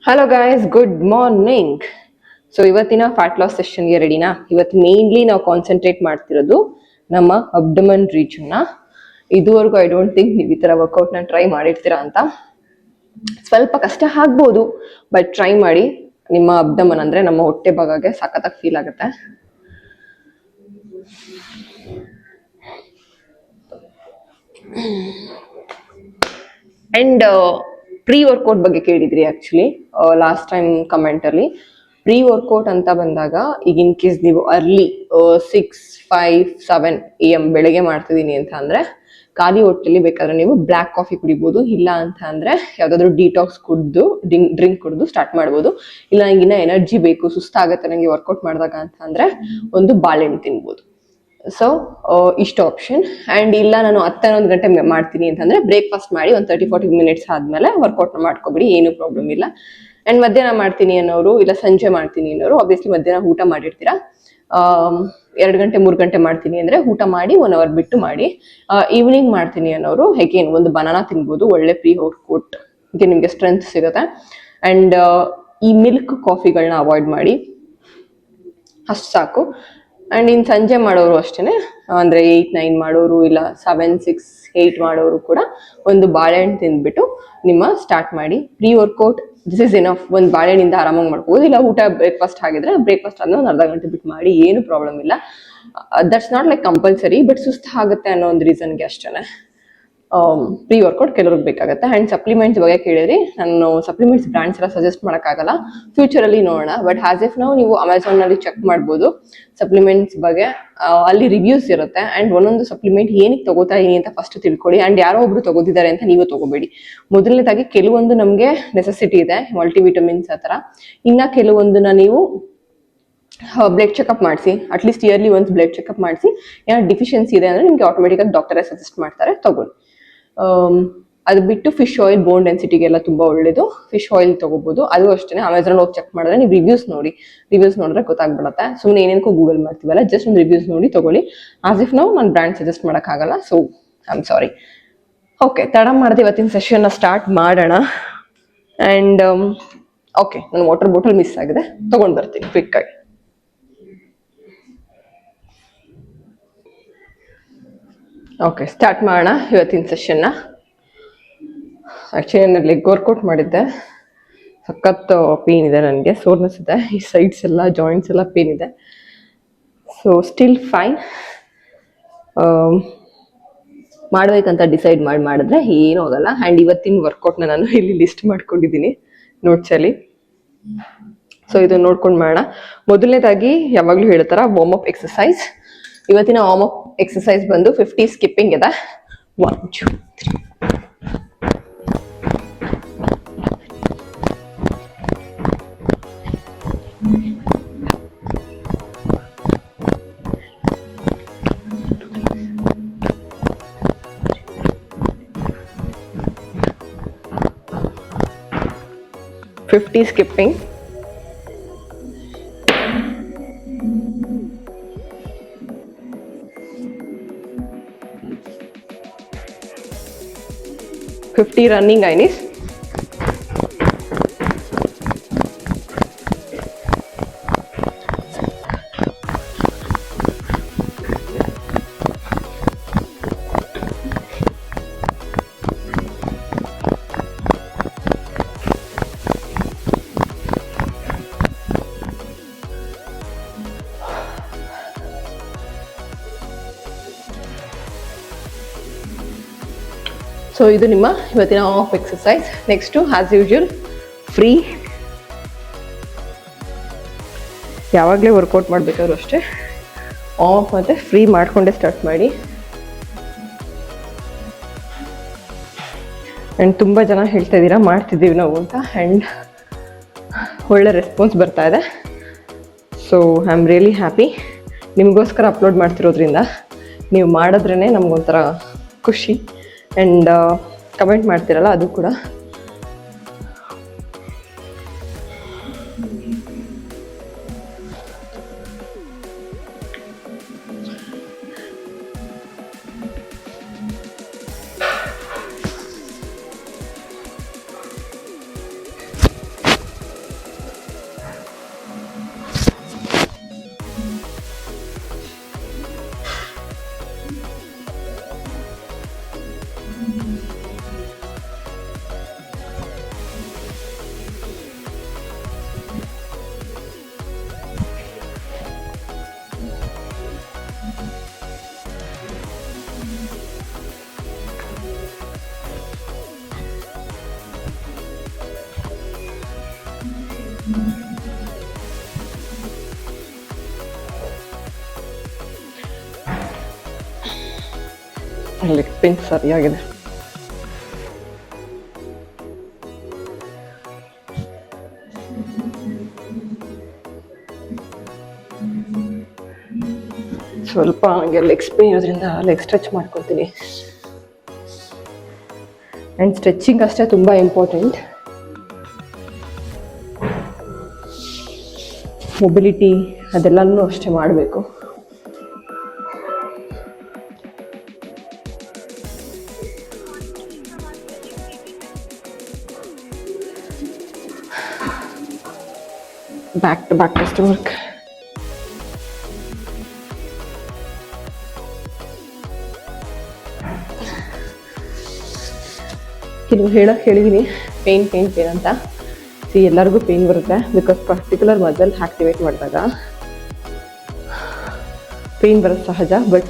Hello guys, good morning. So ಇವತ್ತಿನ fat loss ಸೆಷನ್ಗೆ ರೆಡಿನಾ? ಇವತ್ತು ಮೇನ್ಲಿ ನಾವು ಕಾನ್ಸಂಟ್ರೇಟ್ ಮಾಡ್ತಿರೋದು ನಮ್ಮ ಅಬ್ಡಮನ್ ರೀಜನ್ನ. ಇದುವರೆಗೂ ಐ ಡೋಂಟ್ ಥಿಂಕ್ ನೀವು ಈ ಥರ ವರ್ಕೌಟ್ನ ಟ್ರೈ ಮಾಡಿರ್ತೀರಾ ಅಂತ. ಸ್ವಲ್ಪ ಕಷ್ಟ ಆಗ್ಬೋದು, ಬಟ್ ಟ್ರೈ ಮಾಡಿ. ನಿಮ್ಮ ಅಬ್ಡಮನ್ ಅಂದರೆ ನಮ್ಮ ಹೊಟ್ಟೆ ಭಾಗಕ್ಕೆ ಸಖತ್ತಾಗಿ ಫೀಲ್ ಆಗುತ್ತೆ. ಅಂಡ್ ಪ್ರೀ ವರ್ಕೌಟ್ ಬಗ್ಗೆ ಕೇಳಿದ್ರಿ ಆಕ್ಚುಲಿ ಲಾಸ್ಟ್ ಟೈಮ್ ಕಮೆಂಟಲ್ಲಿ. ಪ್ರೀ ವರ್ಕೌಟ್ ಅಂತ ಬಂದಾಗ ಈಗ ಇನ್ ಕೇಸ್ ನೀವು ಅರ್ಲಿ 6, 5, 7 AM ಬೆಳಗ್ಗೆ ಮಾಡ್ತಿದ್ದೀನಿ ಅಂತ ಅಂದ್ರೆ ಖಾಲಿ ಹೊಟ್ಟೆಲಿ ಬೇಕಾದ್ರೆ ನೀವು ಬ್ಲ್ಯಾಕ್ ಕಾಫಿ ಕುಡಿಬೋದು. ಇಲ್ಲ ಅಂತ ಅಂದ್ರೆ ಯಾವ್ದಾದ್ರು ಡಿಟಾಕ್ಸ್ ಕುಡಿದು ಡ್ರಿಂಕ್ ಕುಡಿದು ಸ್ಟಾರ್ಟ್ ಮಾಡ್ಬೋದು. ಇಲ್ಲ ನಂಗೆ ಇನ್ನ ಎನರ್ಜಿ ಬೇಕು, ಸುಸ್ತಾಗತ್ತೆ ನಂಗೆ ವರ್ಕೌಟ್ ಮಾಡಿದಾಗ ಅಂತ ಅಂದ್ರೆ ಒಂದು ಬಾಳೆಹಣ್ಣು ತಿನ್ಬೋದು. ಸೊ ಇಷ್ಟು ಆಪ್ಷನ್. ಅಂಡ್ ಇಲ್ಲ ನಾನು 10-11 ಗಂಟೆ ಮಾಡ್ತೀನಿ ಅಂತಂದ್ರೆ ಬ್ರೇಕ್ಫಾಸ್ಟ್ ಮಾಡಿ ಒಂದು 30-40 ಮಿನಿಟ್ಸ್ ಆದ್ಮೇಲೆ ವರ್ಕೌಟ್ ಮಾಡ್ಕೊಬಿಡಿ, ಏನು ಪ್ರಾಬ್ಲಮ್ ಇಲ್ಲ. ಅಂಡ್ ಮಧ್ಯಾಹ್ನ ಮಾಡ್ತೀನಿ ಅನ್ನೋರು, ಇಲ್ಲ ಸಂಜೆ ಮಾಡ್ತೀನಿ ಅನ್ನೋರು, ಆಬ್ವಿಯಸ್ಲಿ ಮಧ್ಯಾಹ್ನ ಊಟ ಮಾಡಿರ್ತೀರಾ. 2 ಗಂಟೆ 3 ಗಂಟೆ ಮಾಡ್ತೀನಿ ಅಂದ್ರೆ ಊಟ ಮಾಡಿ 1 hour ಬಿಟ್ಟು ಮಾಡಿ. ಈವ್ನಿಂಗ್ ಮಾಡ್ತೀನಿ ಅನ್ನೋರು ಹೇಗೇನು ಒಂದು ಬನಾನಾ ತಿನ್ಬೋದು, ಒಳ್ಳೆ ಪ್ರೀ ವರ್ಕೌಟ್ ನಿಮ್ಗೆ ಸ್ಟ್ರೆಂತ್ ಸಿಗುತ್ತೆ. ಅಂಡ್ ಈ ಮಿಲ್ಕ್ ಕಾಫಿಗಳನ್ನ ಅವಾಯ್ಡ್ ಮಾಡಿ, ಅಷ್ಟು ಸಾಕು. ಅಂಡ್ ಇನ್ ಸಂಜೆ ಮಾಡೋರು ಅಷ್ಟೇನೆ, ಅಂದ್ರೆ 8-9 ಮಾಡೋರು, ಇಲ್ಲ 7-6-8 ಮಾಡೋರು ಕೂಡ ಒಂದು ಬಾಳೆಹಣ್ಣು ತಿಂದ್ಬಿಟ್ಟು ನಿಮ್ಮ ಸ್ಟಾರ್ಟ್ ಮಾಡಿ. Pre workout this is enough. ಒಂದು ಬಾಳೆಹಣ್ಣಿಂದ ಆರಾಮಾಗಿ ಮಾಡ್ಬೋದು. ಇಲ್ಲ ಊಟ ಬ್ರೇಕ್ಫಾಸ್ಟ್ ಆಗಿದ್ರೆ ಬ್ರೇಕ್ಫಾಸ್ಟ್ ಆದ್ಮೇಲೆ ಒಂದು ಅರ್ಧ ಗಂಟೆ ಬಿಟ್ಟು ಮಾಡಿ, ಏನು ಪ್ರಾಬ್ಲಮ್ ಇಲ್ಲ. That's not like compulsory, but ಸುಸ್ತು ಆಗುತ್ತೆ ಅನ್ನೋ ಒಂದು ರೀಸನ್ಗೆ ಅಷ್ಟೇನೆ ಪ್ರೀ ವರ್ಕೌಟ್ ಕೆಲವ್ರಿಗೆ ಬೇಕಾಗುತ್ತೆ. ಅಂಡ್ ಸಪ್ಲಿಮೆಂಟ್ಸ್ ಬಗ್ಗೆ ಕೇಳಿದ್ರಿ, ನಾನು ಸಪ್ಲಿಮೆಂಟ್ಸ್ ಬ್ರ್ಯಾಂಡ್ಸ್ ಎಲ್ಲ ಸಜೆಸ್ಟ್ ಮಾಡೋಕ್ಕಾಗಲ್ಲ, ಫ್ಯೂಚರಲ್ಲಿ ನೋಡೋಣ. ಬಟ್ ಆಸ್ ಇಫ್ ನಾವು ನೀವು ಅಮೆಝಾನಲ್ಲಿ ಚೆಕ್ ಮಾಡ್ಬೋದು ಸಪ್ಲಿಮೆಂಟ್ಸ್ ಬಗ್ಗೆ, ಅಲ್ಲಿ ರಿವ್ಯೂಸ್ ಇರುತ್ತೆ. ಅಂಡ್ ಒಂದೊಂದು ಸಪ್ಲಿಮೆಂಟ್ ಏನಕ್ಕೆ ತಗೋತಾ ಇದೀನಿ ಅಂತ ಫಸ್ಟ್ ತಿಳ್ಕೊಳ್ಳಿ. ಅಂಡ್ ಯಾರೋ ಒಬ್ರು ತಗೋತಿದ್ದಾರೆ ಅಂತ ನೀವು ತಗೋಬೇಡಿ. ಮೊದಲನೇದಾಗಿ ಕೆಲವೊಂದು ನಮಗೆ ನೆಸೆಸಿಟಿ ಇದೆ, ಮಲ್ಟಿವಿಟಮಿನ್ಸ್ ಆ ಥರ. ಇನ್ನ ಕೆಲವೊಂದನ್ನ ನೀವು ಬ್ಲಡ್ ಚೆಕಪ್ ಮಾಡಿಸಿ, at least yearly once blood checkup ಮಾಡಿಸಿ. ಏನಾದ್ರು ಡಿಫಿಷಿಯನ್ಸಿ ಇದೆ ಅಂದರೆ ನಿಮಗೆ ಆಟೋಮೆಟಿಕಾಗಿ ಡಾಕ್ಟರೇ ಸಜೆಸ್ಟ್ ಮಾಡ್ತಾರೆ, ತಗೊಳ್ಳಿ. ಅದು ಬಿಟ್ಟು ಫಿಶ್ ಆಯಿಲ್ ಬೋನ್ ಡೆನ್ಸಿಟಿಗೆಲ್ಲ ತುಂಬ ಒಳ್ಳೇದು, ಫಿಶ್ ಆಯಿಲ್ ತಗೋಬಹುದು. ಅದು ಅಷ್ಟೇ ಅಮೆಝಾನ್ ಹೋಗಿ ಚೆಕ್ ಮಾಡಿದ್ರೆ ನೀವು ರಿವ್ಯೂಸ್ ನೋಡಿದ್ರೆ ಗೊತ್ತಾಗ್ಬಿಡುತ್ತೆ. ಸುಮ್ಮನೆ ಏನೇನಕ್ಕೂ ಗೂಗಲ್ ಮಾಡ್ತೀವಲ್ಲ, ಜಸ್ಟ್ ಒಂದು ರಿವ್ಯೂಸ್ ನೋಡಿ ತಗೊಳ್ಳಿ. ಆಸ್ ಇಫ್ ನಾವು ನಾನು ಬ್ರ್ಯಾಂಡ್ ಸಜೆಸ್ಟ್ ಮಾಡೋಕ್ಕಾಗಲ್ಲ, so I am sorry. Okay, ತಡ ಮಾಡಿದೆ ಇವತ್ತಿನ ಸೆಷನ್ನ ಸ್ಟಾರ್ಟ್ ಮಾಡೋಣ. ಆ್ಯಂಡ್ ಓಕೆ, ನನ್ನ ವಾಟರ್ ಬಾಟಲ್ ಮಿಸ್ ಆಗಿದೆ, ತೊಗೊಂಡು ಬರ್ತೀನಿ ಕ್ವಿಕ್ಕಾಗಿ. ಓಕೆ, ಸ್ಟಾರ್ಟ್ ಮಾಡೋಣ ಇವತ್ತಿನ ಸೆಷನ್ನ. ಆ್ಯಕ್ಚುಲಿ ನಾನು ಲೆಗ್ ವರ್ಕೌಟ್ ಮಾಡಿದ್ದೆ, ಸಖತ್ ಪೇನ್ ಇದೆ ನನಗೆ, ಸೋರ್ನೆಸ್ ಇದೆ, ಈ ಸೈಡ್ಸ್ ಎಲ್ಲ ಜಾಯಿಂಟ್ಸ್ ಎಲ್ಲ ಪೇನ್ ಇದೆ. So still fine. ಮಾಡಬೇಕಂತ ಡಿಸೈಡ್ ಮಾಡಿದ್ರೆ ಏನೂ ಆಗಲ್ಲ. ಆ್ಯಂಡ್ ಇವತ್ತಿನ ವರ್ಕೌಟ್ನ ನಾನು ಇಲ್ಲಿ ಲಿಸ್ಟ್ ಮಾಡ್ಕೊಂಡಿದ್ದೀನಿ ನೋಟ್ಸಲ್ಲಿ. ಸೊ ಇದನ್ನು ನೋಡ್ಕೊಂಡು ಮಾಡೋಣ. ಮೊದಲನೇದಾಗಿ ಯಾವಾಗಲೂ ಹೇಳ್ತಾರ ವಾರ್ಮ್ ಅಪ್ ಎಕ್ಸಸೈಸ್. ಇವತ್ತಿನ ವಾರ್ಮ್ ಅಪ್ ಎಕ್ಸಸೈಸ್ ಬಂದು 50 ಸ್ಕಿಪ್ಪಿಂಗ್ ಇದೆ. 1, 2, 3. Skipping. 50 running, guys. ಸೊ ಇದು ನಿಮ್ಮ ಇವತ್ತಿನ of exercise. Next as usual free. ಯಾವಾಗಲೇ ವರ್ಕೌಟ್ ಮಾಡಬೇಕಾದ್ರೂ ಅಷ್ಟೇ ಆಫ್ ಮತ್ತು ಫ್ರೀ ಮಾಡಿಕೊಂಡೇ ಸ್ಟಾರ್ಟ್ ಮಾಡಿ. ಆ್ಯಂಡ್ ತುಂಬ ಜನ ಹೇಳ್ತಾ ಇದ್ದೀರಾ ಮಾಡ್ತಿದ್ದೀವಿ ನಾವು ಅಂತ, ಆ್ಯಂಡ್ ಒಳ್ಳೆ ರೆಸ್ಪಾನ್ಸ್ ಬರ್ತಾ ಇದೆ. So I am really happy. ನಿಮಗೋಸ್ಕರ ಅಪ್ಲೋಡ್ ಮಾಡ್ತಿರೋದ್ರಿಂದ ನೀವು ಮಾಡಿದ್ರೇ ನಮಗೊಂಥರ ಖುಷಿ. ಆ್ಯಂಡ್ ಕಮೆಂಟ್ ಮಾಡ್ತಿರಲ್ಲ, ಅದು ಕೂಡ. ಲೆಗ್ ಪೇನ್ ಸರಿಯಾಗಿದೆ. ಸ್ವಲ್ಪ ಹಂಗೆ ಲೆಗ್ಸ್ ಪೇನ್ ಇರೋದ್ರಿಂದ ಲೆಗ್ ಸ್ಟ್ರೆಚ್ ಮಾಡ್ಕೊತೀನಿ. ಆ್ಯಂಡ್ ಸ್ಟ್ರೆಚಿಂಗ್ ಅಷ್ಟೇ ತುಂಬ ಇಂಪಾರ್ಟೆಂಟ್. ಮೊಬಿಲಿಟಿ ಅದೆಲ್ಲನೂ ಅಷ್ಟೇ ಮಾಡಬೇಕು. Back to back test work. ಕೆಲವು ಹೇಳಿದ್ದೀನಿ ಪೇನ್ ಅಂತ. ಎಲ್ಲರಿಗೂ ಪೇನ್ ಬರುತ್ತೆ ಬಿಕಾಸ್ ಪರ್ಟಿಕ್ಯುಲರ್ ಮಸಲ್ ಆಕ್ಟಿವೇಟ್ ಮಾಡಿದಾಗ ಪೇನ್ ಬರೋದು ಸಹಜ. But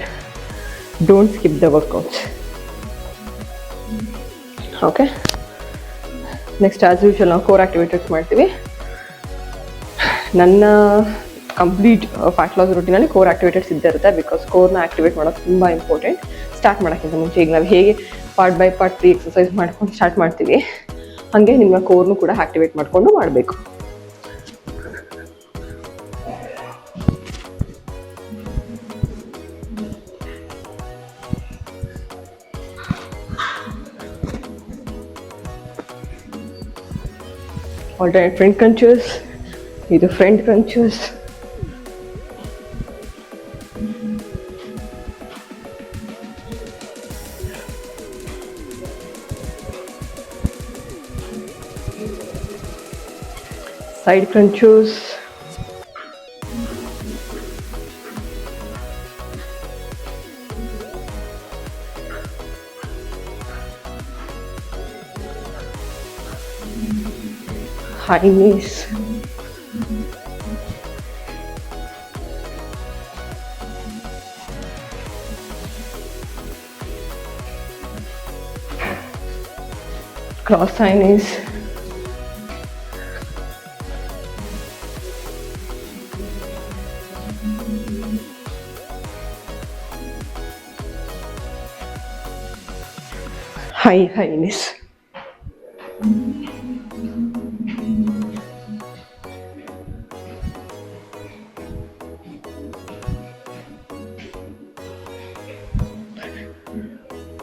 don't skip the workouts. Okay, next as usual ನಾವು ಕೋರ್ ಆಕ್ಟಿವೇಟರ್ಸ್ ಮಾಡ್ತೀವಿ. ನನ್ನ ಕಂಪ್ಲೀಟ್ ಫ್ಯಾಟ್ ಲಾಸ್ ರೂಟೀನಲ್ಲಿ ಕೋರ್ ಆಕ್ಟಿವೇಟರ್ಸ್ ಇದ್ದೇ ಇರುತ್ತೆ ಬಿಕಾಸ್ ಕೋರ್ನ ಆಕ್ಟಿವೇಟ್ ಮಾಡೋದು ತುಂಬ ಇಂಪಾರ್ಟೆಂಟ್. ಸ್ಟಾರ್ಟ್ ಮಾಡೋಕ್ಕಿಂತ ಮುಂಚೆ ಈಗ ನಾವು ಹೇಗೆ ಪಾರ್ಟ್ ಬೈ ಪಾರ್ಟ್ ಎಕ್ಸಸೈಸ್ ಮಾಡ್ಕೊಂಡು ಸ್ಟಾರ್ಟ್ ಮಾಡ್ತೀವಿ ಹಾಗೆ ನಿಮ್ಮ ಕೋರ್ನು ಕೂಡ ಆಕ್ಟಿವೇಟ್ ಮಾಡಿಕೊಂಡು ಮಾಡಬೇಕು. ಆಲ್ಟರ್ನೇಟ್ ಫ್ರಂಟ್ ಕ್ರಂಚಸ್, ಇದು front crunches. Side crunches, high knees, cross high knees, high knees.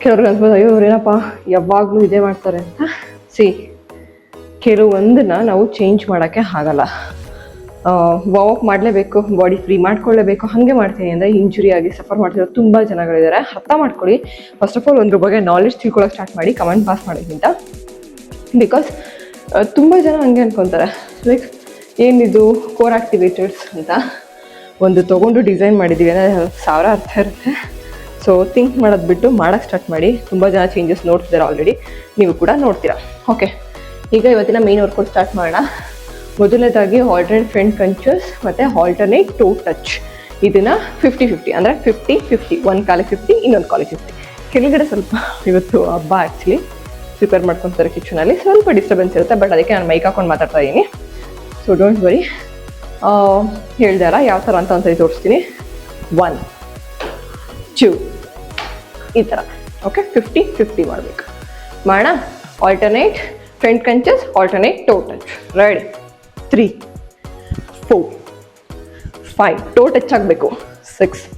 ಕೆಲವ್ರಿಗೆ ಅನ್ಬೋದು ಅಯ್ಯೋ ಅವ್ರೇನಪ್ಪ ಯಾವಾಗಲೂ ಇದೇ ಮಾಡ್ತಾರೆ ಅಂತ. ಕೆಲವೊಂದನ್ನ ನಾವು ಚೇಂಜ್ ಮಾಡೋಕ್ಕೆ ಆಗಲ್ಲ. ವಾಕ್ ಮಾಡಲೇಬೇಕು, ಬಾಡಿ ಫ್ರೀ ಮಾಡ್ಕೊಳ್ಳೇಬೇಕು. ಹಾಗೆ ಮಾಡ್ತೀನಿ ಅಂದರೆ ಇಂಜುರಿ ಆಗಿ ಸಫರ್ ಮಾಡ್ತಿರೋ ತುಂಬ ಜನಗಳಿದ್ದಾರೆ. ಅರ್ಥ ಮಾಡ್ಕೊಳ್ಳಿ. ಫಸ್ಟ್ ಆಫ್ ಆಲ್ ಒಂದ್ರ ಬಗ್ಗೆ ನಾಲೆಡ್ಜ್ ತಿಳ್ಕೊಳ್ಳೋಕೆ ಸ್ಟಾರ್ಟ್ ಮಾಡಿ, ಕಮೆಂಟ್ ಪಾಸ್ ಮಾಡೋಕ್ಕಿಂತ. ಬಿಕಾಸ್ ತುಂಬ ಜನ ಹಂಗೆ ಅನ್ಕೊತಾರೆ, ಲೈಕ್ ಏನಿದು ಕೋರ್ ಆಕ್ಟಿವೇಟರ್ಸ್ ಅಂತ ಒಂದು ತೊಗೊಂಡು ಡಿಸೈನ್ ಮಾಡಿದ್ದೀವಿ ಅಂದರೆ 1000 ಅರ್ಥ ಇರುತ್ತೆ. ಸೊ ಥಿಂಕ್ ಮಾಡೋದು ಬಿಟ್ಟು ಮಾಡೋಕ್ಕೆ ಸ್ಟಾರ್ಟ್ ಮಾಡಿ. ತುಂಬ ಜನ ಚೇಂಜಸ್ ನೋಡ್ತಿದ್ದಾರೆ ಆಲ್ರೆಡಿ, ನೀವು ಕೂಡ ನೋಡ್ತೀರಾ. ಓಕೆ, ಈಗ ಇವತ್ತಿನ ಮೇನ್ ವರ್ಕೌಟ್ ಸ್ಟಾರ್ಟ್ ಮಾಡೋಣ. ಮೊದಲನೇದಾಗಿ ಆಲ್ಟರ್ನೇಟ್ ಫ್ರಂಟ್ ಕ್ರಂಚಸ್ ಮತ್ತು ಆಲ್ಟರ್ನೇಟ್ ಟೋ ಟಚ್. ಇದನ್ನು 50-50 ಅಂದರೆ 50-50, ಒಂದು ಕಾಲಿಗೆ 50, ಇನ್ನೊಂದು ಕಾಲಿಗೆ 50. ಕೆಳಗಡೆ ಸ್ವಲ್ಪ ಇವತ್ತು ಹಬ್ಬ ಆ್ಯಕ್ಚುಲಿ ಪ್ರಿಪೇರ್ ಮಾಡ್ಕೊತಾರೆ ಕಿಚನಲ್ಲಿ, ಸ್ವಲ್ಪ ಡಿಸ್ಟರ್ಬೆನ್ಸ್ ಇರುತ್ತೆ. ಬಟ್ ಅದಕ್ಕೆ ನಾನು ಮೈಕ್ ಹಾಕೊಂಡು ಮಾತಾಡ್ತಾ ಇದ್ದೀನಿ. So don't worry. ಹೇಳ್ದಾರ ಯಾವ ಥರ ಅಂತ ಒಂದ್ಸರಿ ತೋರಿಸ್ತೀನಿ. 1, 2 ಈ ಥರ. ಓಕೆ, 50-50 ಮಾಡಬೇಕು. ಮಾಡೋಣ. Alternate front crunches, alternate toe touch. Ready? 3, 4, 5 ಟೋ ಟಚ್ ಆಗಬೇಕು. 6, 7,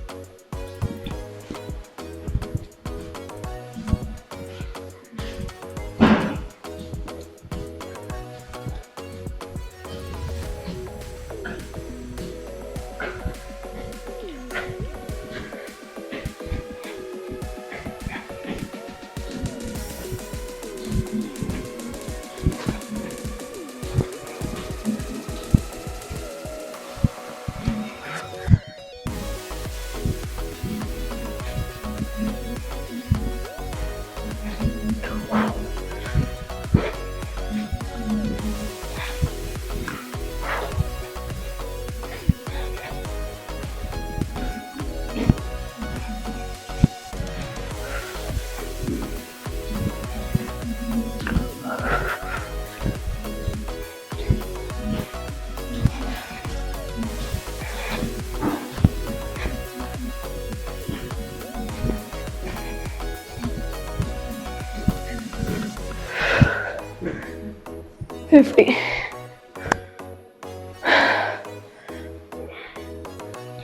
50.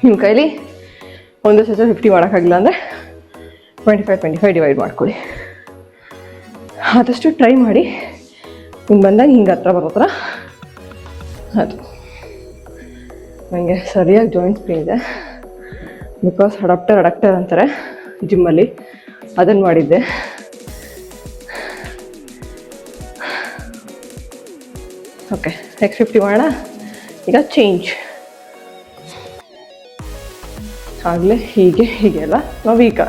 ನಿಮ್ಮ ಕೈಲಿ ಒಂದು ಸಲ 50 ಮಾಡೋಕ್ಕಾಗಿಲ್ಲ ಅಂದರೆ 25 ಡಿವೈಡ್ ಮಾಡ್ಕೊಳ್ಳಿ. ಆದಷ್ಟು ಟ್ರೈ ಮಾಡಿ ಹಿಂಗೆ ಬಂದಾಗ ಹಿಂಗೆ ಹತ್ರ ಬರೋ ಥರ. ಅದು ನನಗೆ ಸರಿಯಾಗಿ ಜಾಯಿಂಟ್ಸ್ ಪೇನ್ ಇದೆ ಬಿಕಾಸ್ ಅಡಾಪ್ಟರ್ ಅಂತಾರೆ ಜಿಮ್ಮಲ್ಲಿ, ಅದನ್ನು ಮಾಡಿದ್ದೆ. ಓಕೆ, ನೆಕ್ಸ್ಟ್ 50 ಮಾಡೋಣ. ಈಗ ಚೇಂಜ್ ಆಗಲೇ ಹೀಗೆಲ್ಲ ನಾವು ಈಗ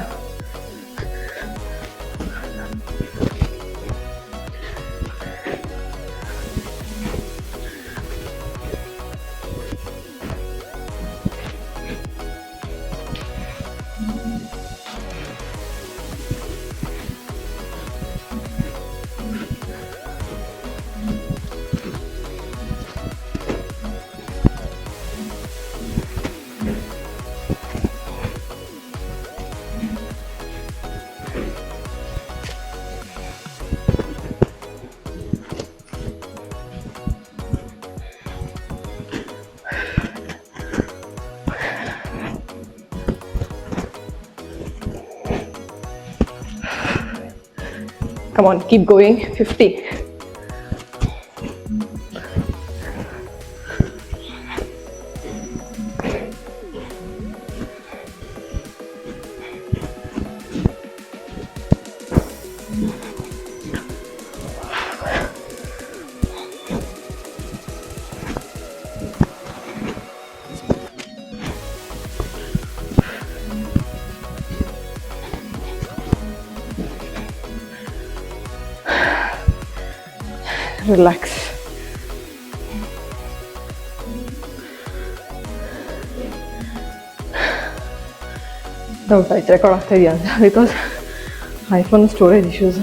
come on, keep going. 50. Relax. Doubt ಆಯ್ತು ರೆಕಾರ್ಡ್ ಆಗ್ತಾ ಇದೆಯಾ ಅಂತ, because iPhone storage issues.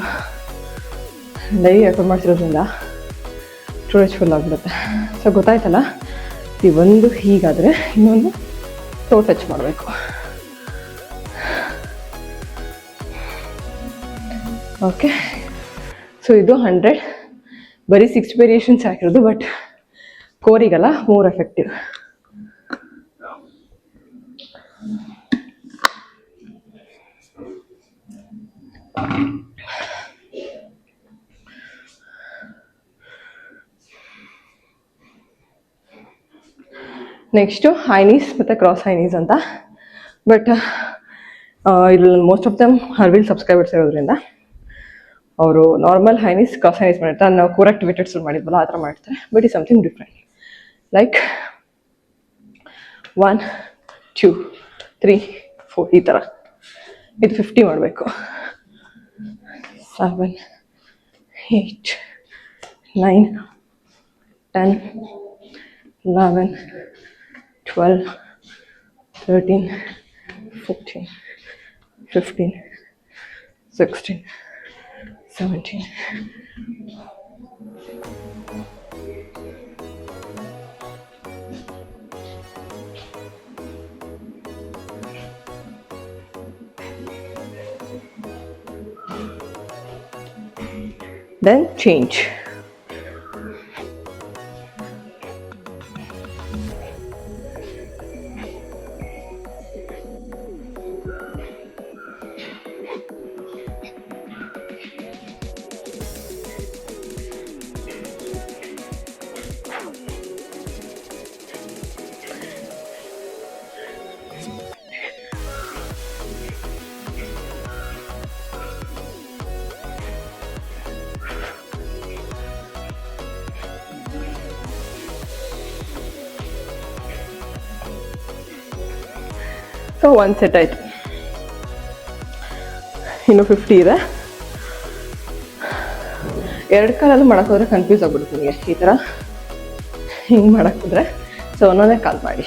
Daily record ಮಾಡ್ತಿರೋದ್ರಿಂದ ಸ್ಟೋರೇಜ್ ಫುಲ್ ಆಗಿಬಿಡುತ್ತೆ. ಸೊ ಗೊತ್ತಾಯ್ತಲ್ಲ, ಈ ಒಂದು ಹೀಗಾದರೆ ಇನ್ನೊಂದು ಟಚ್ ಮಾಡಬೇಕು. ಓಕೆ, ಸೊ ಇದು 100. ಬರೀ 6 ವೇರಿಯೇಷನ್ಸ್ ಹಾಕಿರೋದು, ಬಟ್ ಕೋರಿಗಲ್ಲ ಮೋರ್ ಎಫೆಕ್ಟಿವ್. ನೆಕ್ಸ್ಟು ಹೈನೀಸ್ ಮತ್ತು ಕ್ರಾಸ್ ಹೈನೀಸ್ ಅಂತ. ಬಟ್ ಇಲ್ಲಿ ಮೋಸ್ಟ್ ಆಫ್ ದಮ್ ಹರ್ವಿಲ್ ಸಬ್ಸ್ಕ್ರೈಬರ್ಸ್ ಇರೋದ್ರಿಂದ ಅವರು ನಾರ್ಮಲ್ ಹೈನೀಸ್ ಕ್ರಾಸ್ ಹೈನೀಸ್ ಮಾಡಿರ್ತಾರೆ. ನಾವು ಕೂರ್ ಆಕ್ಟಿವೇಟೆಡ್ಸ್ ಮಾಡಿದ್ವಲ್ಲ ಆ ಥರ ಮಾಡ್ತಾರೆ. ಬಟ್ ಈ ಸಮಥಿಂಗ್ ಡಿಫ್ರೆಂಟ್, ಲೈಕ್ 1 2 3 4 ಈ ಥರ. ಇದು 50 ಮಾಡಬೇಕು. 7 8 9 10 11 12 13 14 15 16 17. Then change. ಸೊ 1 ಸೆಟ್ ಆಯಿತು. ಇನ್ನು 50 ಇದೆ. 2 ಕಾಲಲ್ಲೂ ಮಾಡೋಕ್ಕೋದ್ರೆ ಕನ್ಫ್ಯೂಸ್ ಆಗ್ಬಿಡುತ್ತೆ ನಿಮಗೆ. ಈ ಥರ ಹಿಂಗೆ ಮಾಡೋಕ್ಕೋದ್ರೆ ಸೊ ಒಂದೊಂದೇ ಕಾಲ್ ಮಾಡಿ.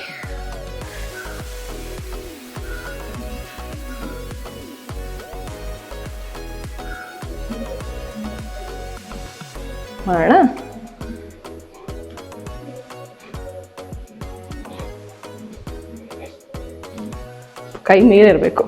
ಮಾಡೋಣ. ಕೈ ಮೇಲಿರಬೇಕು.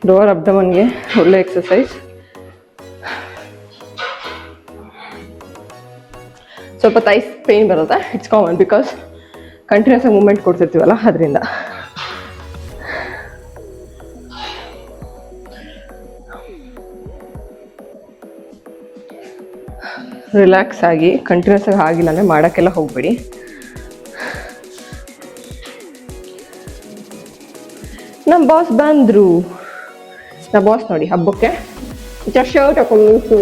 ಲೋವರ್ ಅಬ್ಡಮನ್ಗೆ ಒಳ್ಳೆ ಎಕ್ಸಸೈಸ್. ಸ್ವಲ್ಪ ಥೈಸ್ ಪೇನ್ ಬರುತ್ತೆ, ಇಟ್ಸ್ ಕಾಮನ್ ಬಿಕಾಸ್ ಕಂಟಿನ್ಯೂಸ್ ಆಗಿ ಮೂವ್ಮೆಂಟ್ ಕೊಡ್ತಿರ್ತೀವಲ್ಲ ಅದರಿಂದ. ರಿಲ್ಯಾಕ್ಸ್ ಆಗಿ, ಕಂಟಿನ್ಯೂಸ್ ಆಗಿ ಆಗಿಲ್ಲ ಅಂದರೆ ಮಾಡೋಕ್ಕೆಲ್ಲ ಹೋಗಬೇಡಿ. ನಮ್ಮ ಬಾಸ್ ಬಂದರು. ನಮ್ಮ ಬಾಸ್ ನೋಡಿ ಹಬ್ಬಕ್ಕೆ ಶರ್ಟ್ ಹಾಕೊಂಡು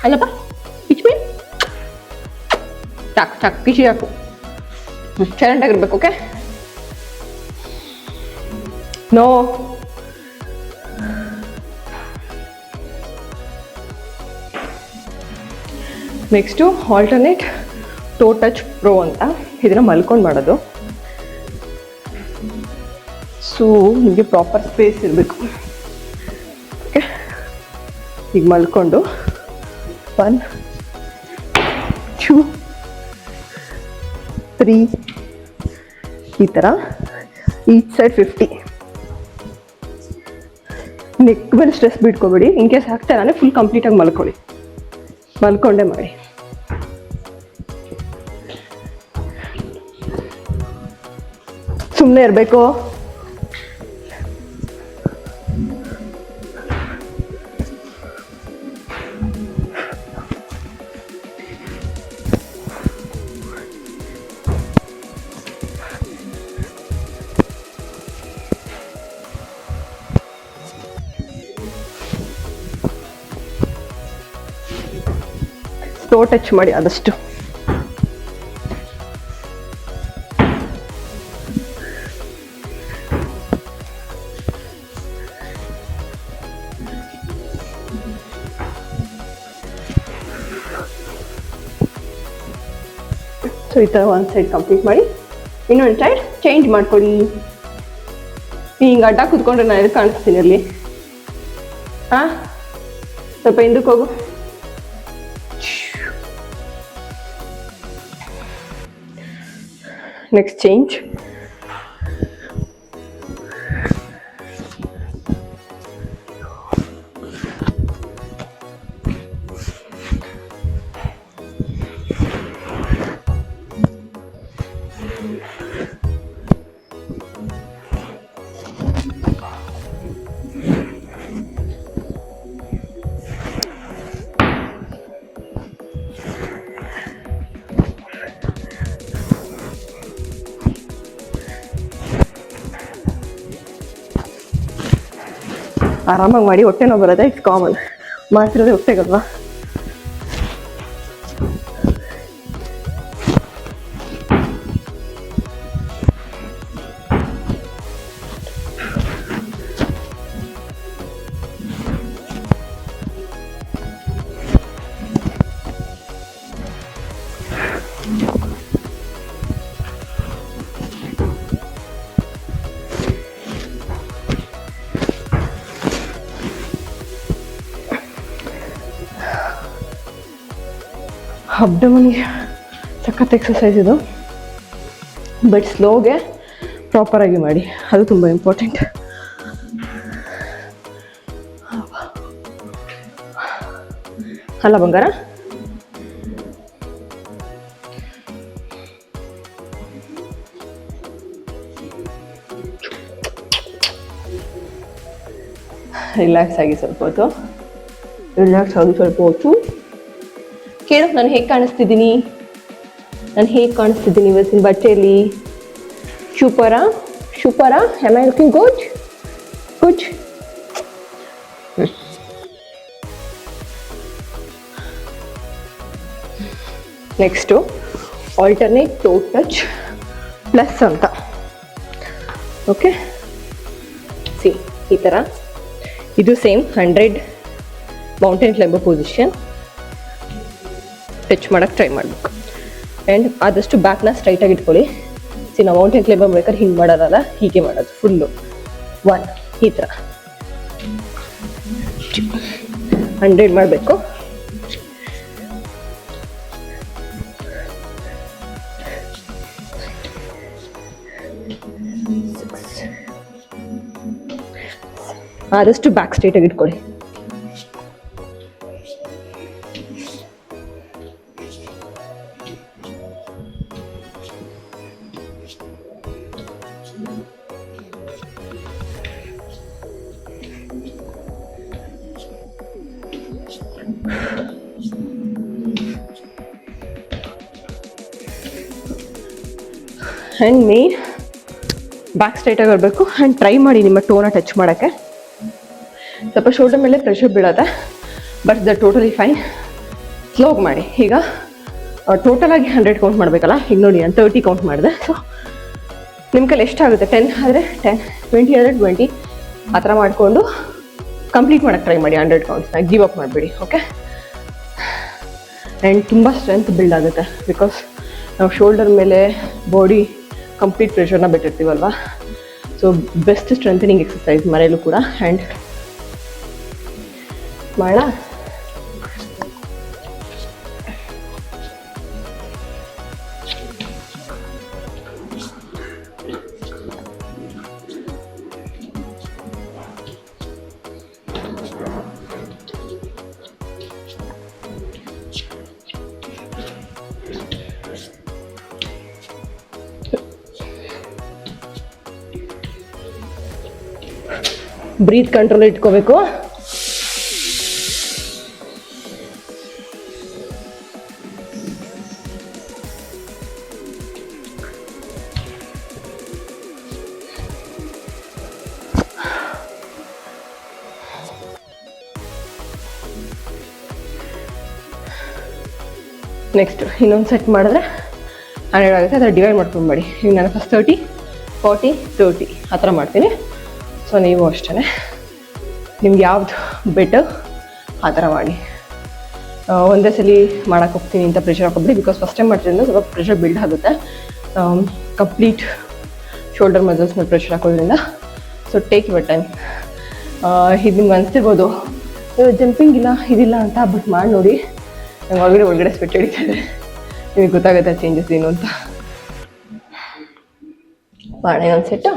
ಅಲ್ಲಪ್ಪ ಕಿಚ್ಚು ಚಾಕು ಚಾಕು ಕಿಚಿ ಹಾಕು, ಸೈಲೆಂಟ್ ಆಗಿರ್ಬೇಕು. Okay no. Next alternate toe touch pro ಅಂತ, ಇದನ್ನು ಮಲ್ಕೊಂಡು ಮಾಡೋದು. ಸೊ ನಿಮಗೆ ಪ್ರಾಪರ್ ಸ್ಪೇಸ್ ಇರಬೇಕು. ಓಕೆ, ಈಗ ಮಲ್ಕೊಂಡು 1 2 3 ಈ ಥರ ಈಚ್ ಸೈಡ್ 50. ನೆಕ್ ಮೇಲೆ ಸ್ಟ್ರೆಸ್ ಬಿಟ್ಕೋಬೇಡಿ. ಇನ್ ಕೇಸ್ ಆಗ್ತಾ ಇಲ್ಲ ಫುಲ್ ಕಂಪ್ಲೀಟಾಗಿ ಮಲ್ಕೊಳ್ಳಿ, ಮಲ್ಕೊಂಡೇ ಮಾಡಿ. ಸುಮ್ಮನೆ ಇರಬೇಕು. ಟೋ ಟಚ್ ಮಾಡಿ ಆದಷ್ಟು. ಸೊ ಈ ಥರ ಒಂದು ಸೈಡ್ ಕಂಪ್ಲೀಟ್ ಮಾಡಿ, ಇನ್ನೊಂದು ಸೈಡ್ ಚೇಂಜ್ ಮಾಡ್ಕೊಳ್ಳಿ. ಹಿಂಗೆ ಅಡ್ಡ ಕೂತ್ಕೊಂಡ್ರೆ ನಾನು ಎಲ್ಲಿ ಕಾಣಿಸ್ತೀನಿ ಅಲ್ಲಿ? ಹಾಂ, ಸ್ವಲ್ಪ ಹಿಂದಕ್ಕೆ ಹೋಗು. Next change. ಆರಾಮಾಗಿ ಮಾಡಿ. ಹೊಟ್ಟೆ ನೋವು ಬರೋದೇ ಇಟ್ಸ್ ಕಾಮನ್, ಮಾಡ್ತಿರೋದೇ ಹೊಟ್ಟೆಗಲ್ವಾ. ಅಬ್ಡಮನ್ಗೆ ಸಖತ್ ಎಕ್ಸಸೈಸ್ ಇದು, ಬಟ್ ಸ್ಲೋಗೆ ಪ್ರಾಪರಾಗಿ ಮಾಡಿ, ಅದು ತುಂಬ ಇಂಪಾರ್ಟೆಂಟ್. ಅಲ್ಲ ಬಂಗಾರ? ರಿಲ್ಯಾಕ್ಸ್ ಆಗಿ ಸ್ವಲ್ಪ ಹೊತ್ತು, ರಿಲ್ಯಾಕ್ಸ್ ಆಗಿ ಸ್ವಲ್ಪ ಹೊತ್ತು ಕೇಳು. ನಾನು ಹೇಗೆ ಕಾಣಿಸ್ತಿದ್ದೀನಿ, ಇವತ್ತಿನ ಬಟ್ಟೆಯಲ್ಲಿ? ಸೂಪರಾ? Am I looking good? Next alternate toe touch plus ಅಂತ. ಓಕೆ, ಸಿ ಈ ಥರ ಇದು same 100 mountain climber position. Touch ಮಾಡೋಕ್ಕೆ ಟ್ರೈ ಮಾಡಬೇಕು. ಆ್ಯಂಡ್ ಆದಷ್ಟು ಬ್ಯಾಕ್ನ ಸ್ಟ್ರೈಟಾಗಿ ಇಟ್ಕೊಳ್ಳಿ. ನಾವು ಮೌಂಟೇನ್ ಕ್ಲೈಂಬರ್ ಬೇಕಾದ್ರೆ ಹಿಂಗೆ ಮಾಡೋದಲ್ಲ, ಹೀಗೆ ಮಾಡೋದು ಫುಲ್ಲು. 1 ಈ ಥರ 100 ಮಾಡಬೇಕು. ಆದಷ್ಟು ಬ್ಯಾಕ್ ಸ್ಟ್ರೈಟಾಗಿ ಇಟ್ಕೊಳ್ಳಿ. ಆ್ಯಂಡ್ ಮೇನ್ ಬ್ಯಾಕ್ ಸ್ಟ್ರೈಟಾಗಿ ಬರಬೇಕು. ಆ್ಯಂಡ್ ಟ್ರೈ ಮಾಡಿ ನಿಮ್ಮ ಟೋನ ಟಚ್ ಮಾಡೋಕ್ಕೆ. ಸ್ವಲ್ಪ ಶೋಲ್ಡರ್ ಮೇಲೆ ಪ್ರೆಷರ್ ಬೀಳತ್ತೆ, ಬಟ್ ದ ಟೋಟಲಿ ಫೈನ್. ಸ್ಲೋಗ್ ಮಾಡಿ. ಈಗ ಟೋಟಲಾಗಿ 100 ಕೌಂಟ್ ಮಾಡಬೇಕಲ್ಲ, ಈಗ ನೋಡಿ ನಾನು 30 ಕೌಂಟ್ ಮಾಡಿದೆ. ಸೊ ನಿಮ್ಮ ಕೈಲಿ ಎಷ್ಟಾಗುತ್ತೆ, 10 ಆದರೆ 10, 20 ಆದರೆ 20 ಆ ಥರ ಮಾಡಿಕೊಂಡು ಕಂಪ್ಲೀಟ್ ಮಾಡೋಕ್ಕೆ ಟ್ರೈ ಮಾಡಿ 100 ಕೌಂಟ್ಸ್ನ. ಗಿವ್ ಅಪ್ ಮಾಡಬೇಡಿ, ಓಕೆ. ಆ್ಯಂಡ್ ತುಂಬ ಸ್ಟ್ರೆಂತ್ ಬಿಲ್ಡ್ ಆಗುತ್ತೆ, ಬಿಕಾಸ್ ನಾವು ಶೋಲ್ಡರ್ ಮೇಲೆ ಬಾಡಿ ಕಂಪ್ಲೀಟ್ ಪ್ರೆಷರ್ನ ಬಿಟ್ಟಿರ್ತೀವಲ್ವ. ಸೊ ಬೆಸ್ಟ್ ಸ್ಟ್ರೆಂಥನಿಂಗ್ ಎಕ್ಸಸೈಸ್ ಮನೆಯಲ್ಲೂ ಕೂಡ. ಆ್ಯಂಡ್ ಮಾಡೋಣ. ಬ್ರೀತ್ ಕಂಟ್ರೋಲ್ ಇಟ್ಕೋಬೇಕು. ನೆಕ್ಸ್ಟ್ ಇನ್ನೊಂದು ಸೆಟ್ ಮಾಡಿದ್ರೆ 100 ಆಗುತ್ತೆ. ಅದರ ಡಿವೈಡ್ ಮಾಡ್ಕೊಂಡು ಮಾಡಿ. ಈಗ ನಾನು ಫಸ್ಟ್ 30, 40, 30 ಆ ಥರ ಮಾಡ್ತೀನಿ. ಸೊ ನೀವು ಅಷ್ಟೇ ನಿಮ್ಗೆ ಯಾವ್ದು ಬೆಟರ್ ಆ ಥರ ಮಾಡಿ. ಒಂದೇ ಸಲ ಮಾಡೋಕ್ಕೆ ಹೋಗ್ತೀನಿ ಅಂತ ಪ್ರೆಷರ್ ಹಾಕೋಬಿಡಿ, ಬಿಕಾಸ್ ಫಸ್ಟ್ ಟೈಮ್ ಮಾಡ್ತಿದ್ರಿಂದ ಸ್ವಲ್ಪ ಪ್ರೆಷರ್ ಬಿಲ್ಡ್ ಆಗುತ್ತೆ ಕಂಪ್ಲೀಟ್ ಶೋಲ್ಡರ್ ಮಸಲ್ಸ್ ಮೇಲೆ ಪ್ರೆಷರ್ ಹಾಕೋದ್ರಿಂದ. So take your time. ಇದು ನಿಮ್ಗೆ ಅನಿಸ್ತಿರ್ಬೋದು ಜಂಪಿಂಗ್ ಇಲ್ಲ ಇದಿಲ್ಲ ಅಂತ, ಬಟ್ ಮಾಡಿ ನೋಡಿ. ನಂಗೆ ಒಳಗಡೆ ಸ್ವೆಟ್ ಹಿಡಿತಾ ಇದೆ, ನಿಮಗೆ ಗೊತ್ತಾಗುತ್ತೆ ಚೇಂಜಸ್ ಏನು ಅಂತ. ಮಾಡೋಣ ಇನ್ನೊಂದು ಸೆಟ್ಟು.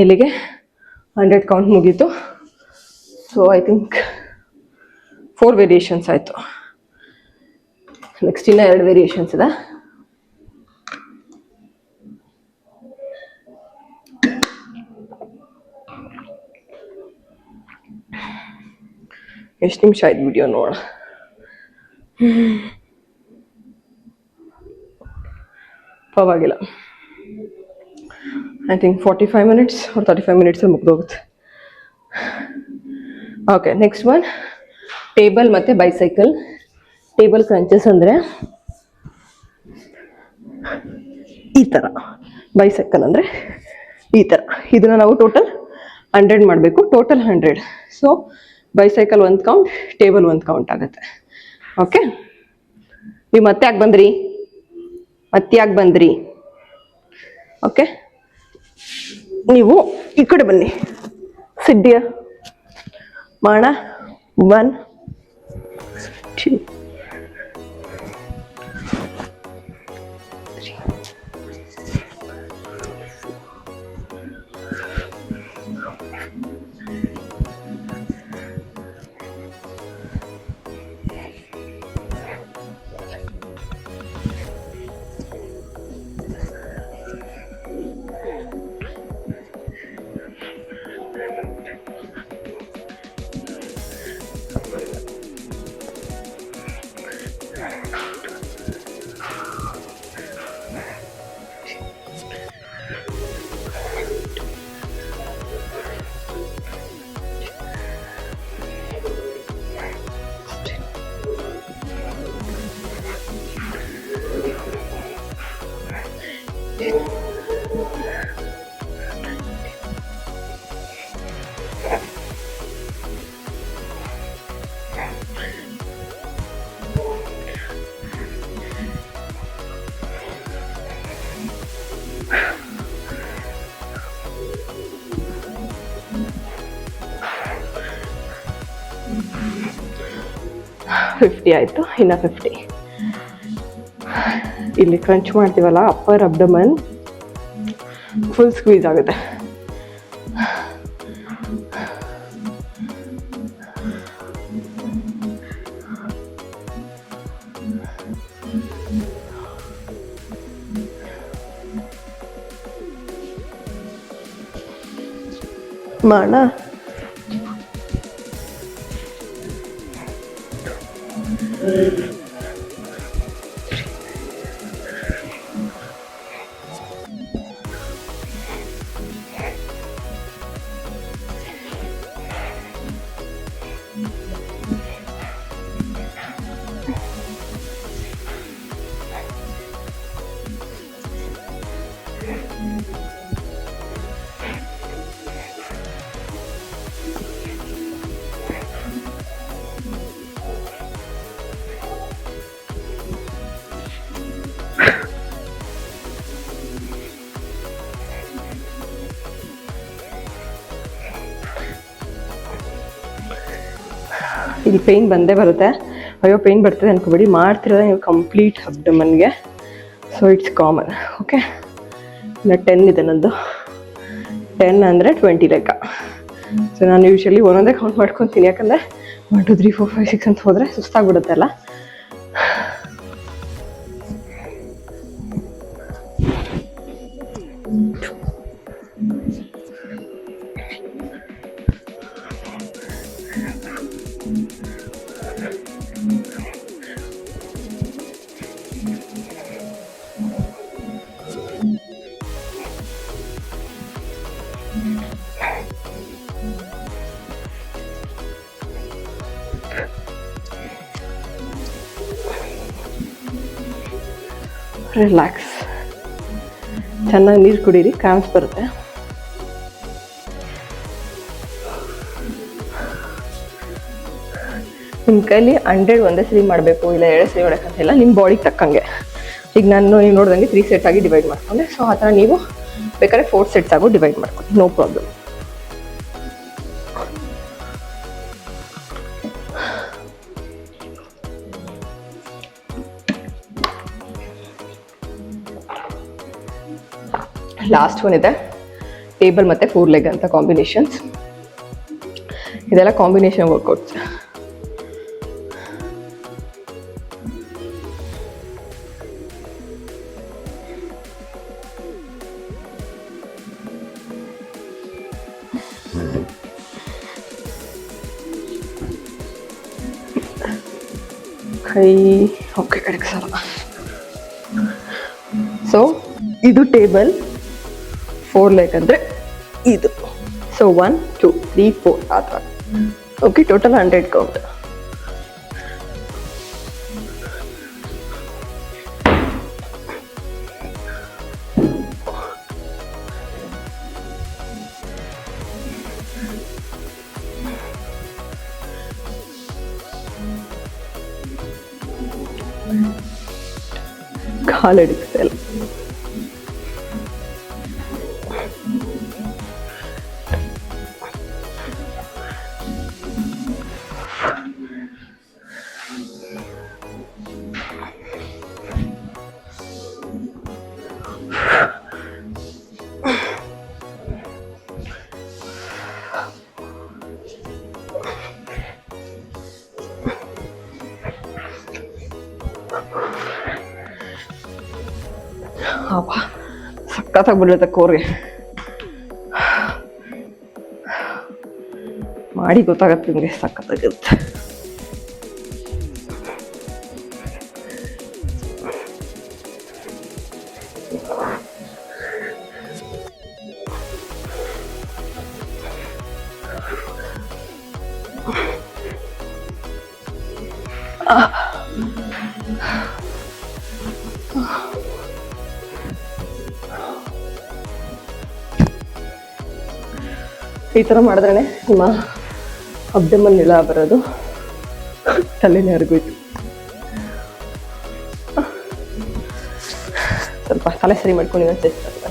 ಇಲ್ಲಿಗೆ 100 ಕೌಂಟ್ ಮುಗೀತು. ಸೊ ಐ ಥಿಂಕ್ 4 ವೇರಿಯೇಷನ್ಸ್ ಆಯಿತು. ನೆಕ್ಸ್ಟ್ ಇನ್ನೂ 2 ವೇರಿಯೇಷನ್ಸ್ ಇದೆ. ಎಷ್ಟು ನಿಮಿಷ ಆಯ್ತು ವಿಡಿಯೋ ನೋಡೋಣ. ಪರವಾಗಿಲ್ಲ, ಐ ಥಿಂಕ್ 45 ಮಿನಿಟ್ಸ್ or 35 ಮಿನಿಟ್ಸಲ್ಲಿ ಮುಗ್ದೋಗುತ್ತೆ. ಓಕೆ, ನೆಕ್ಸ್ಟ್ ಒನ್ ಟೇಬಲ್ ಮತ್ತು ಬೈಸೈಕಲ್. ಟೇಬಲ್ ಕ್ರಂಚಸ್ ಅಂದರೆ ಈ ಥರ, ಬೈಸೈಕಲ್ ಅಂದರೆ ಈ ಥರ. ಇದನ್ನು ನಾವು ಟೋಟಲ್ 100 ಮಾಡಬೇಕು. Total 100. So bicycle 1 count, table 1 count ಆಗುತ್ತೆ. ಓಕೆ, ನೀವು ಮತ್ತೆ ಯಾಕೆ ಬಂದ್ರಿ? ಓಕೆ, ನೀವು ಈ ಕಡೆ ಬನ್ನಿ. ಸಿಡ್ಡಿಯ ಮಾಡೋಣ. 1, 2, 3. 50 ಆಯಿತು, ಇನ್ನು 50. ಇಲ್ಲಿ ಕ್ರಂಚ್ ಮಾಡ್ತೀವಲ್ಲ, ಅಪ್ಪರ್ ಅಬ್ಡಮನ್ ಫುಲ್ ಸ್ಕ್ವೀಸ್ ಆಗುತ್ತೆ. ಮಾಡೋಣ. ಇಲ್ಲಿ ಪೇಯ್ನ್ ಬಂದೇ ಬರುತ್ತೆ. ಅಯ್ಯೋ ಪೇಯ್ನ್ ಬರ್ತದೆ ಅನ್ಕೋಬೇಡಿ, ಮಾಡ್ತಿರೋದೇ ನೀವು ಕಂಪ್ಲೀಟ್ ಅಬ್ಡಮನ್ಗೆ. So it's common. ಓಕೆ, ಇನ್ನು 10 ಇದೆ ನಂದು. 10 ಅಂದರೆ 20 ಲೆಕ್ಕ. ಸೊ ನಾನು ಯೂಶಲಿ ಒಂದೊಂದೇ ಕೌಂಟ್ ಮಾಡ್ಕೊತೀನಿ, ಯಾಕಂದರೆ 1 2 3 4 5 6 ಅಂತ ಹೋದರೆ ಸುಸ್ತಾಗ್ಬಿಡುತ್ತಲ್ಲ. ರಿಲ್ಯಾಕ್ಸ್, ಚೆನ್ನಾಗಿ ನೀರು ಕುಡೀರಿ, ಕ್ರಾಂಪ್ಸ್ ಬರುತ್ತೆ. ನಿಮ್ಮ ಕೈಲಿ 100 ಒಂದೇ ಸರಿ ಮಾಡಬೇಕು, ಇಲ್ಲ 2 ಸರಿ ಮಾಡೋಕ್ಕಂತಿಲ್ಲ, ನಿಮ್ಮ ಬಾಡಿಗೆ ತಕ್ಕಂಗೆ. ಈಗ ನಾನು ನೀವು ನೋಡ್ದಂಗೆ 3 ಸೆಟ್ ಆಗಿ ಡಿವೈಡ್ ಮಾಡ್ಕೊಂಡೆ. ಸೊ ಆ ಥರ ನೀವು ಬೇಕಾದ್ರೆ 4 ಸೆಟ್ಸ್ ಆಗೋ ಡಿವೈಡ್ ಮಾಡ್ಕೊಳ್ಳಿ, ನೋ ಪ್ರಾಬ್ಲಮ್. ಲಾಸ್ಟ್ ಒನ್ ಇದೆ, ಟೇಬಲ್ ಮತ್ತು 4 ಲೆಗ್ ಅಂತ ಕಾಂಬಿನೇಷನ್ಸ್. ಇದೆಲ್ಲ ಕಾಂಬಿನೇಷನ್ ವರ್ಕೌಟ್ಸ್. ಕೈ ಓಕೆ ಕಡೆಗೆ ಸಲ. ಸೊ ಇದು ಟೇಬಲ್, 4 ಲೆಗ್ ಅಂದರೆ ಇದು. ಸೊ 1 2 3 4 ಆ ಥರ. Okay, total 100 count. ಕಾಲಿಡಿಸ್ತಾ ಸಖತ್ತಾಗ್ಬಿಡುತ್ತೆ ಕೋರ್ಗೆ. ಮಾಡಿ ಗೊತ್ತಾಗತ್ತೆ ನಿಮಗೆ, ಸಖತ್ತಾಗಿರುತ್ತೆ. ಈ ಥರ ಮಾಡಿದ್ರೇ ನಿಮ್ಮ ಅಬ್ಡಮನ್ ಎಲ್ಲ ಬರೋದು. ತಲೆನೇ ಹರಿಗೋಯ್ತು. ಸ್ವಲ್ಪ ತಲೆ ಸರಿ ಮಾಡ್ಕೊಂಡು ಇನ್ನೊಂದು ಚೆಸ್ಟ್ ಆಗ್ತದೆ.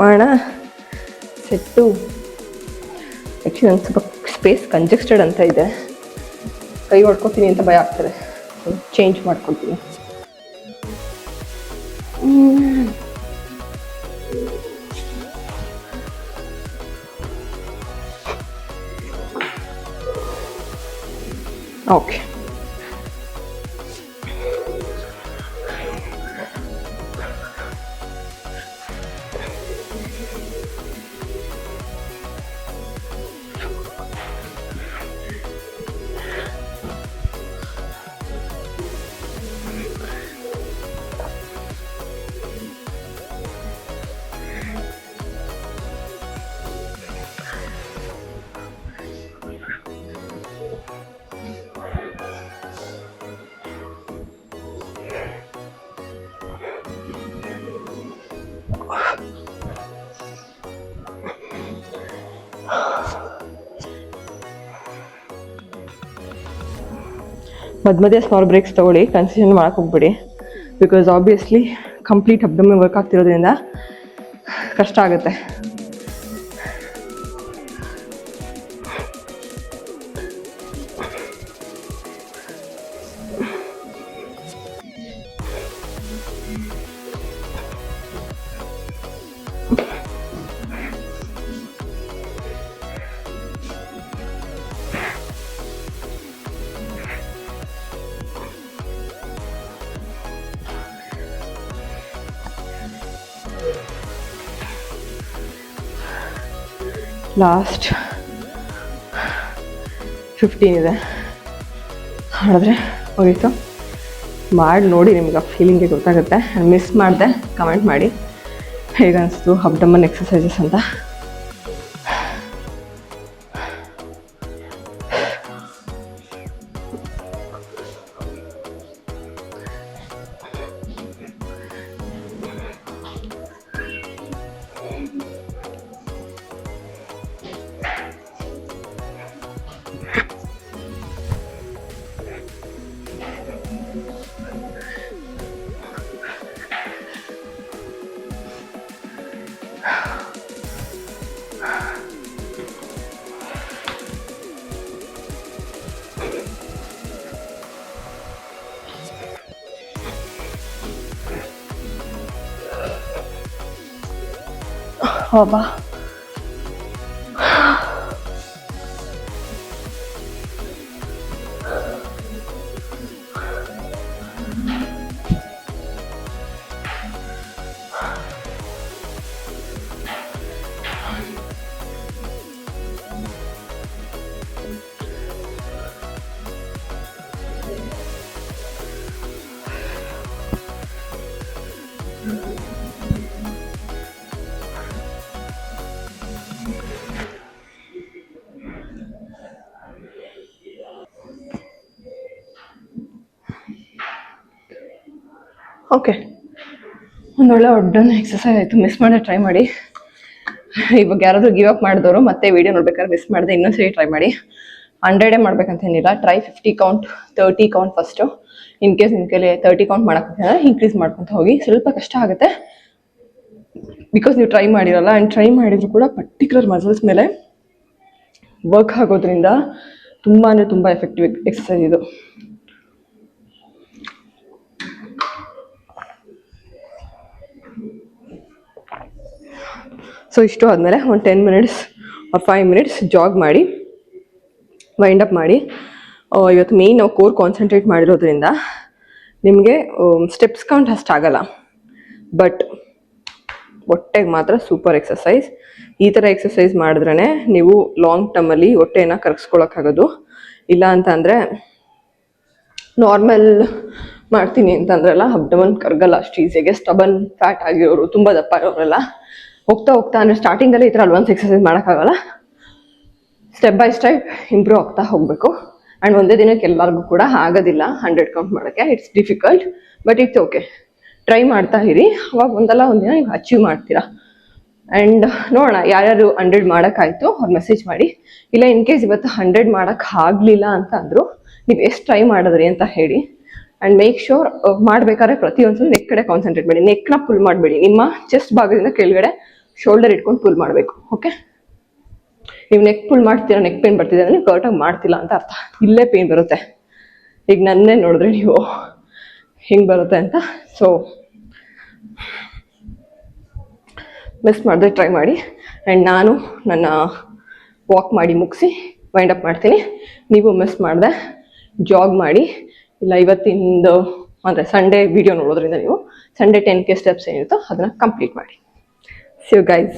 ಮಾಡೋಣ. ಸೆಟ್ಟು ಆ್ಯಕ್ಚುಲಿ ನಂಗೆ ಸ್ವಲ್ಪ ಸ್ಪೇಸ್ ಕಂಜೆಸ್ಟೆಡ್ ಅಂತ ಇದೆ, ಕೈ ಹೊಡ್ಕೊತೀನಿ ಅಂತ ಭಯ ಆಗ್ತದೆ, ಚೇಂಜ್ ಮಾಡ್ಕೊತೀನಿ. ಓಕೆ, ಮಧ್ಯೆ ಸ್ಮಾಲ್ ಬ್ರೇಕ್ಸ್ ತೊಗೊಳ್ಳಿ, ಕನ್ಸಿಷನ್ ಮಾಡಕ್ಕೆ ಹೋಗ್ಬಿಡಿ. Because obviously complete abdomen work ಆಗ್ತಿರೋದ್ರಿಂದ ಕಷ್ಟ ಆಗುತ್ತೆ. ಲಾಸ್ಟ್ 15 ಇದೆ, ಮಾಡಿದ್ರೆ ಹೋಗಿತ್ತು. ಮಾಡಿ ನೋಡಿ, ನಿಮ್ಗೆ ಆ ಫೀಲಿಂಗೆ ಗೊತ್ತಾಗುತ್ತೆ. ಮಿಸ್ ಮಾಡಿದೆ ಕಮೆಂಟ್ ಮಾಡಿ ಹೇಗೆ ಅನಿಸ್ತು ಅಬ್ಡಮನ್ ಎಕ್ಸಸೈಸಸ್ ಅಂತ. ಹೌದಾ, ಓಕೆ, ಒಂದೊಳ್ಳೆ ಒಡ್ಡನ್ನು ಎಕ್ಸಸೈಸ್ ಆಯಿತು. ಮಿಸ್ ಮಾಡಿ ಟ್ರೈ ಮಾಡಿ. ಇವಾಗ ಯಾರಾದರೂ ಗಿವ್ ಅಪ್ ಮಾಡಿದವರು ಮತ್ತೆ ವೀಡಿಯೋ ನೋಡ್ಬೇಕಾದ್ರೆ ಮಿಸ್ ಮಾಡಿದೆ, ಇನ್ನೊಂದ್ಸರಿ ಟ್ರೈ ಮಾಡಿ. 100 ಮಾಡ್ಬೇಕಂತೇನಿಲ್ಲ, try 50 count 30 count first. In case ನಿಮ್ಮ ಕೈಲಿ 30 ಕೌಂಟ್ ಮಾಡೋಕ್ಕಾಗಲ್ಲ, ಇನ್ಕ್ರೀಸ್ ಮಾಡ್ಕೊತ ಹೋಗಿ. ಸ್ವಲ್ಪ ಕಷ್ಟ ಆಗುತ್ತೆ ಬಿಕಾಸ್ ನೀವು ಟ್ರೈ ಮಾಡಿರಲ್ಲ. ಆ್ಯಂಡ್ ಟ್ರೈ ಮಾಡಿದ್ರು ಕೂಡ ಪರ್ಟಿಕ್ಯುಲರ್ ಮಸಲ್ಸ್ ಮೇಲೆ ವರ್ಕ್ ಆಗೋದ್ರಿಂದ ತುಂಬ ಅಂದರೆ ತುಂಬ ಎಫೆಕ್ಟಿವ್ ಎಕ್ಸಸೈಸ್ ಇದು. ಸೊ ಇಷ್ಟು ಆದಮೇಲೆ ಒಂದು 10 ಮಿನಿಟ್ಸ್ ಆರ್ 5 ಮಿನಿಟ್ಸ್ ಜಾಗ್ ಮಾಡಿ ವೈಂಡ್ ಅಪ್ ಮಾಡಿ. ಇವತ್ತು ಮೇಯ್ನ್ ನಾವು ಕೋರ್ ಕಾನ್ಸಂಟ್ರೇಟ್ ಮಾಡಿರೋದ್ರಿಂದ ನಿಮಗೆ ಸ್ಟೆಪ್ಸ್ ಕೌಂಟ್ ಅಷ್ಟಾಗಲ್ಲ, ಬಟ್ ಹೊಟ್ಟೆಗೆ ಮಾತ್ರ ಸೂಪರ್ ಎಕ್ಸಸೈಸ್. ಈ ಥರ ಎಕ್ಸಸೈಸ್ ಮಾಡಿದ್ರೇ ನೀವು ಲಾಂಗ್ ಟರ್ಮಲ್ಲಿ ಹೊಟ್ಟೆನ ಕರಗಿಸ್ಕೊಳಕ್ಕಾಗೋದು. ಇಲ್ಲ ಅಂತ ಅಂದರೆ ನಾರ್ಮಲ್ ಮಾಡ್ತೀನಿ ಅಂತಂದ್ರಲ್ಲ, ಅಬ್ಡಮನ್ ಕರಗಲ್ಲ ಅಷ್ಟು ಈಸಿಯಾಗೆ. ಸ್ಟಬನ್ ಫ್ಯಾಟ್ ಆಗಿರೋರು, ತುಂಬ ದಪ್ಪ ಇರೋರೆಲ್ಲ ಹೋಗ್ತಾ ಹೋಗ್ತಾ ಅಂದರೆ ಸ್ಟಾರ್ಟಿಂಗಲ್ಲಿ ಈ ಥರ ಅಡ್ವಾನ್ಸ್ ಎಕ್ಸಸೈಸ್ ಮಾಡೋಕ್ಕಾಗಲ್ಲ. ಸ್ಟೆಪ್ ಬೈ ಸ್ಟೆಪ್ ಇಂಪ್ರೂವ್ ಆಗ್ತಾ ಹೋಗಬೇಕು. ಆ್ಯಂಡ್ ಒಂದೇ ದಿನಕ್ಕೆ ಎಲ್ಲರಿಗೂ ಕೂಡ ಆಗೋದಿಲ್ಲ 100 ಕೌಂಟ್ ಮಾಡೋಕ್ಕೆ. It's difficult, but it's okay. Try ಮಾಡ್ತಾ ಇರಿ, ಅವಾಗ ಒಂದಲ್ಲ ಒಂದಿನ ನೀವು ಅಚೀವ್ ಮಾಡ್ತೀರಾ. ಆ್ಯಂಡ್ ನೋಡೋಣ, ಯಾರ್ಯಾರು 100 ಮಾಡೋಕ್ಕಾಯ್ತು ಅವ್ರು ಮೆಸೇಜ್ ಮಾಡಿ. ಇಲ್ಲ ಇನ್ ಕೇಸ್ ಇವತ್ತು 100 ಮಾಡೋಕ್ಕಾಗಲಿಲ್ಲ ಅಂತ ಅಂದರು, ನೀವು ಎಷ್ಟು ಟ್ರೈ ಮಾಡಿದ್ರಿ ಅಂತ ಹೇಳಿ. ಆ್ಯಂಡ್ ಮೇಕ್ ಶೋರ್ ಮಾಡಬೇಕಾದ್ರೆ ಪ್ರತಿಯೊಂದ್ಸಲ ನೆಕ್ ಕಡೆ ಕಾನ್ಸಂಟ್ರೇಟ್ ಮಾಡಿ. ನೆಕ್ನ ಪುಲ್ ಮಾಡಬೇಡಿ, ನಿಮ್ಮ ಚೆಸ್ಟ್ ಭಾಗದಿಂದ ಕೆಳಗಡೆ ಶೋಲ್ಡರ್ ಇಟ್ಕೊಂಡು ಪುಲ್ ಮಾಡಬೇಕು. ಓಕೆ, ನೀವು ನೆಕ್ ಪುಲ್ ಮಾಡ್ತೀರಾ, ನೆಕ್ ಪೇನ್ ಬರ್ತಿದೆ ಅಂದರೆ ಕರೆಕ್ಟಾಗಿ ಮಾಡ್ತಿಲ್ಲ ಅಂತ ಅರ್ಥ. ಇಲ್ಲೇ ಪೇನ್ ಬರುತ್ತೆ. ಈಗ ನನ್ನೇ ನೋಡಿದ್ರೆ ನೀವು ಹೆಂಗೆ ಬರುತ್ತೆ ಅಂತ. ಸೊ ಮಿಸ್ ಮಾಡಿದ್ರೆ ಟ್ರೈ ಮಾಡಿ. ಆ್ಯಂಡ್ ನಾನು ನನ್ನ ವಾಕ್ ಮಾಡಿ ಮುಗಿಸಿ ವೈಂಡ್ ಅಪ್ ಮಾಡ್ತೀನಿ. ನೀವು ಮಿಸ್ ಮಾಡಿದೆ ಜಾಗ್ ಮಾಡಿ, ಇಲ್ಲ ಇವತ್ತಿಂದು ಅಂದರೆ ಸಂಡೇ ವಿಡಿಯೋ ನೋಡೋದ್ರಿಂದ ನೀವು ಸಂಡೇ 10K ಸ್ಟೆಪ್ಸ್ ಏನಿರುತ್ತೋ ಅದನ್ನು ಕಂಪ್ಲೀಟ್ ಮಾಡಿ. See you guys.